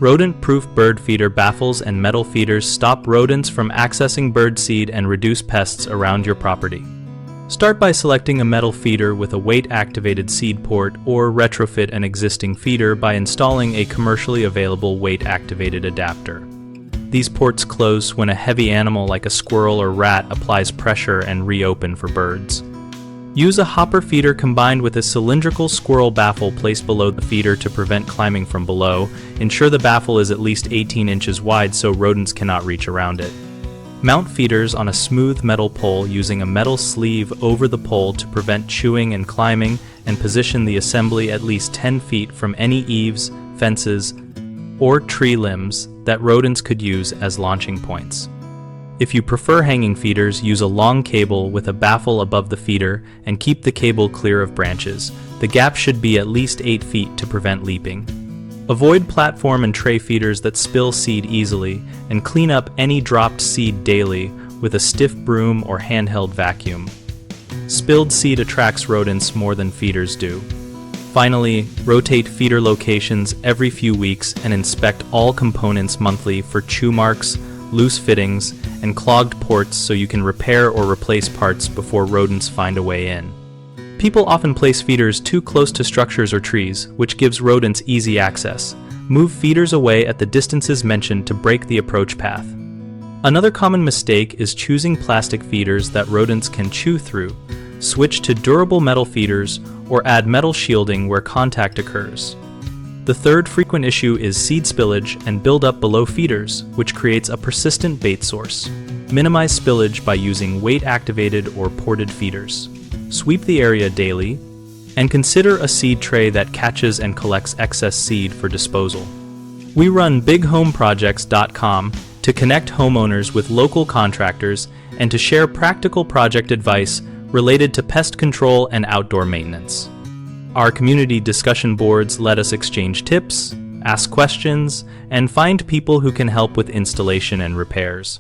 Rodent-proof bird feeder baffles and metal feeders stop rodents from accessing bird seed and reduce pests around your property. Start by selecting a metal feeder with a weight-activated seed port, or retrofit an existing feeder by installing a commercially available weight-activated adapter. These ports close when a heavy animal like a squirrel or rat applies pressure and reopen for birds. Use a hopper feeder combined with a cylindrical squirrel baffle placed below the feeder to prevent climbing from below. Ensure the baffle is at least 18 inches wide so rodents cannot reach around it. Mount feeders on a smooth metal pole using a metal sleeve over the pole to prevent chewing and climbing, and position the assembly at least 10 feet from any eaves, fences, or tree limbs that rodents could use as launching points. If you prefer hanging feeders, use a long cable with a baffle above the feeder and keep the cable clear of branches. The gap should be at least 8 feet to prevent leaping. Avoid platform and tray feeders that spill seed easily, and clean up any dropped seed daily with a stiff broom or handheld vacuum. Spilled seed attracts rodents more than feeders do. Finally, rotate feeder locations every few weeks and inspect all components monthly for chew marks, loose fittings, and clogged ports so you can repair or replace parts before rodents find a way in. People often place feeders too close to structures or trees, which gives rodents easy access. Move feeders away at the distances mentioned to break the approach path. Another common mistake is choosing plastic feeders that rodents can chew through. Switch to durable metal feeders or add metal shielding where contact occurs. The third frequent issue is seed spillage and buildup below feeders, which creates a persistent bait source. Minimize spillage by using weight-activated or ported feeders. Sweep the area daily, and consider a seed tray that catches and collects excess seed for disposal. We run bighomeprojects.com to connect homeowners with local contractors and to share practical project advice related to pest control and outdoor maintenance. Our community discussion boards let us exchange tips, ask questions, and find people who can help with installation and repairs.